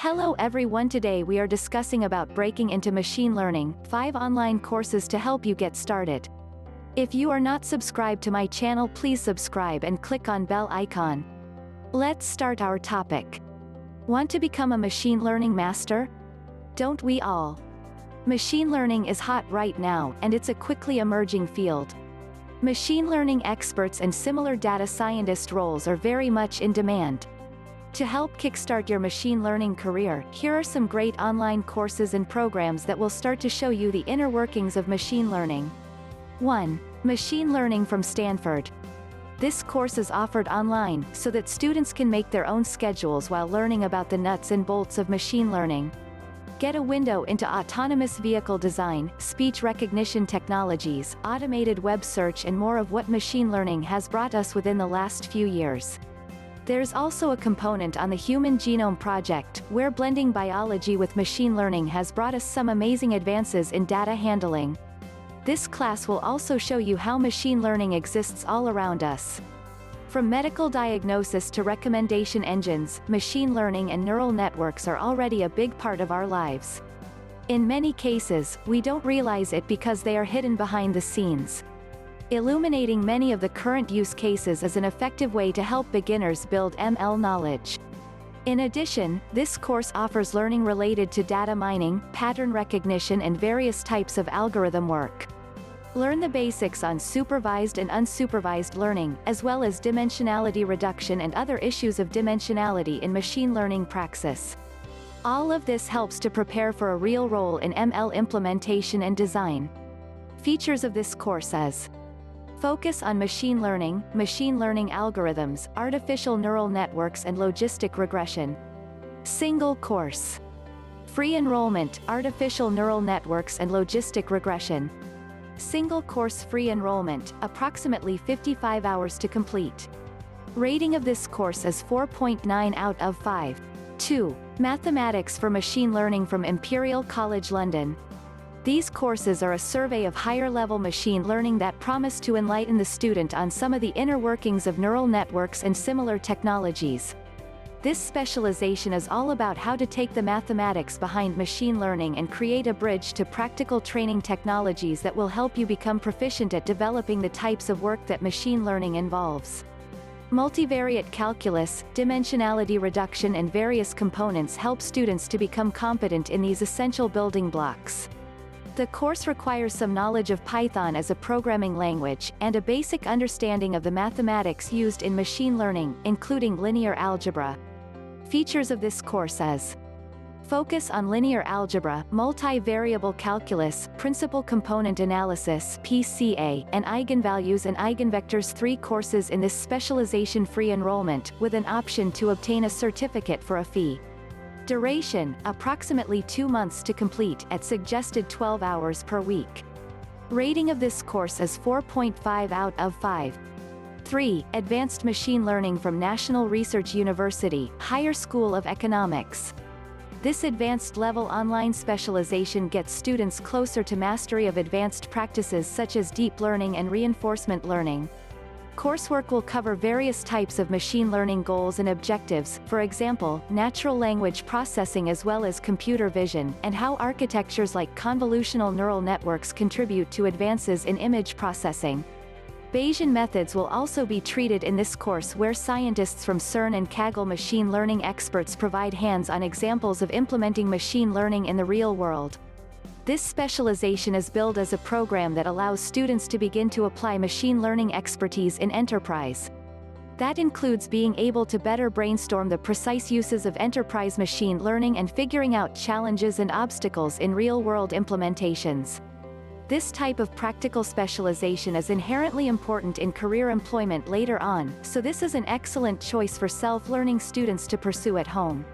Hello everyone, today we are discussing about breaking into machine learning, 5 online courses to help you get started. If you are not subscribed to my channel, please subscribe and click on bell icon. Let's start our topic. Want to become a machine learning master? Don't we all? Machine learning is hot right now, and it's a quickly emerging field. Machine learning experts and similar data scientist roles are very much in demand. To help kickstart your machine learning career, here are some great online courses and programs that will start to show you the inner workings of machine learning. 1. Machine Learning from Stanford. This course is offered online, so that students can make their own schedules while learning about the nuts and bolts of machine learning. Get a window into autonomous vehicle design, speech recognition technologies, automated web search and more of what machine learning has brought us within the last few years. There's also a component on the Human Genome Project, where blending biology with machine learning has brought us some amazing advances in data handling. This class will also show you how machine learning exists all around us. From medical diagnosis to recommendation engines, machine learning and neural networks are already a big part of our lives. In many cases, we don't realize it because they are hidden behind the scenes. Illuminating many of the current use cases is an effective way to help beginners build ML knowledge. In addition, this course offers learning related to data mining, pattern recognition and various types of algorithm work. Learn the basics on supervised and unsupervised learning, as well as dimensionality reduction and other issues of dimensionality in machine learning praxis. All of this helps to prepare for a real role in ML implementation and design. Features of this course is: focus on machine learning algorithms, artificial neural networks and logistic regression. Single course. Free enrollment, artificial neural networks and logistic regression. Single course free enrollment, approximately 55 hours to complete. Rating of this course is 4.9 out of 5. 2. Mathematics for Machine Learning from Imperial College London. These courses are a survey of higher-level machine learning that promise to enlighten the student on some of the inner workings of neural networks and similar technologies. This specialization is all about how to take the mathematics behind machine learning and create a bridge to practical training technologies that will help you become proficient at developing the types of work that machine learning involves. Multivariate calculus, dimensionality reduction and various components help students to become competent in these essential building blocks. The course requires some knowledge of Python as a programming language, and a basic understanding of the mathematics used in machine learning, including linear algebra. Features of this course is: focus on linear algebra, multivariable calculus, principal component analysis (PCA), and eigenvalues and eigenvectors. 3 courses in this specialization, free enrollment, with an option to obtain a certificate for a fee. Duration, approximately 2 months to complete, at suggested 12 hours per week. Rating of this course is 4.5 out of 5. 3. Advanced Machine Learning from National Research University, Higher School of Economics. This advanced level online specialization gets students closer to mastery of advanced practices such as deep learning and reinforcement learning. Coursework will cover various types of machine learning goals and objectives, for example, natural language processing as well as computer vision, and how architectures like convolutional neural networks contribute to advances in image processing. Bayesian methods will also be treated in this course, where scientists from CERN and Kaggle machine learning experts provide hands-on examples of implementing machine learning in the real world. This specialization is billed as a program that allows students to begin to apply machine learning expertise in enterprise. That includes being able to better brainstorm the precise uses of enterprise machine learning and figuring out challenges and obstacles in real-world implementations. This type of practical specialization is inherently important in career employment later on, so this is an excellent choice for self-learning students to pursue at home.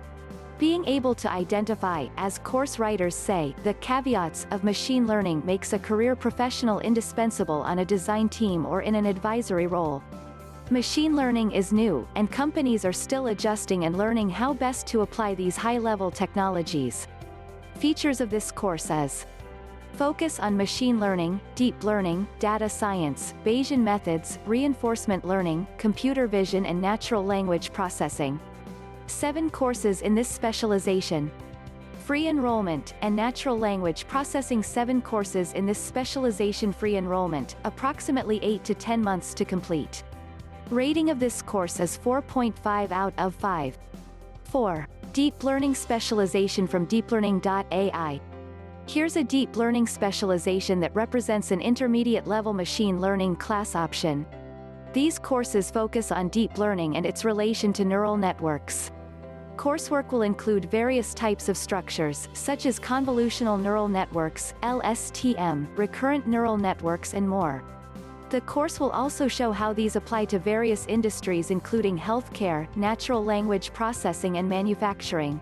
Being able to identify, as course writers say, the caveats of machine learning makes a career professional indispensable on a design team or in an advisory role. Machine learning is new, and companies are still adjusting and learning how best to apply these high-level technologies. Features of this course is: focus on machine learning, deep learning, data science, Bayesian methods, reinforcement learning, computer vision and natural language processing. 7 courses in this specialization. Free enrollment, and natural language processing. 7 courses in this specialization. Free enrollment, approximately 8 to 10 months to complete. Rating of this course is 4.5 out of 5. 4. Deep Learning Specialization from deeplearning.ai. Here's a deep learning specialization that represents an intermediate-level machine learning class option. These courses focus on deep learning and its relation to neural networks. Coursework will include various types of structures, such as convolutional neural networks, LSTM, recurrent neural networks and more. The course will also show how these apply to various industries including healthcare, natural language processing and manufacturing.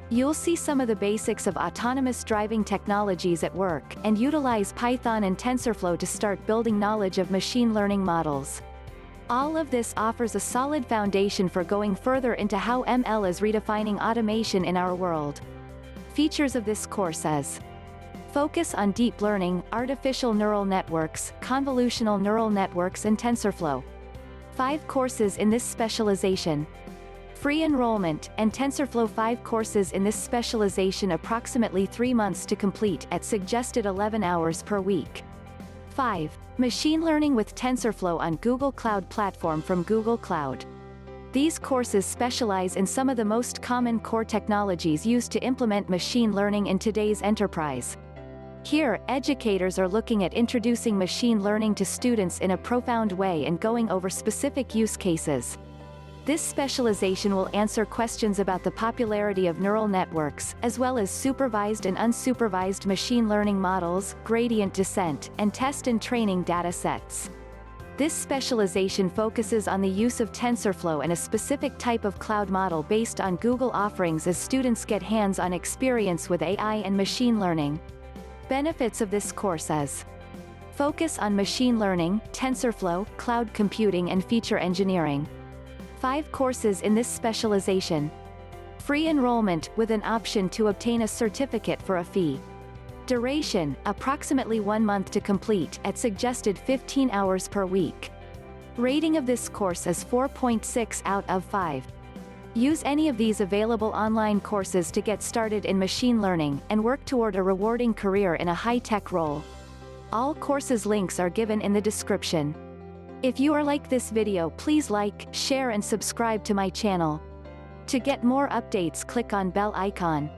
You'll see some of the basics of autonomous driving technologies at work, and utilize Python and TensorFlow to start building knowledge of machine learning models. All of this offers a solid foundation for going further into how ML is redefining automation in our world. Features of this course is: focus on deep learning, artificial neural networks, convolutional neural networks and TensorFlow. 5 courses in this specialization. Free enrollment, and TensorFlow. 5 courses in this specialization, approximately 3 months to complete, at suggested 11 hours per week. 5. Machine Learning with TensorFlow on Google Cloud Platform from Google Cloud. These courses specialize in some of the most common core technologies used to implement machine learning in today's enterprise. Here, educators are looking at introducing machine learning to students in a profound way and going over specific use cases. This specialization will answer questions about the popularity of neural networks, as well as supervised and unsupervised machine learning models, gradient descent, and test and training data sets. This specialization focuses on the use of TensorFlow and a specific type of cloud model based on Google offerings as students get hands-on experience with AI and machine learning. Benefits of this course is: focus on machine learning, TensorFlow, cloud computing and feature engineering. 5 courses in this specialization. Free enrollment, with an option to obtain a certificate for a fee. Duration, approximately 1 month to complete, at suggested 15 hours per week. Rating of this course is 4.6 out of 5. Use any of these available online courses to get started in machine learning, and work toward a rewarding career in a high-tech role. All courses links are given in the description. If you are like this video, please like, share and subscribe to my channel. To get more updates, click on bell icon.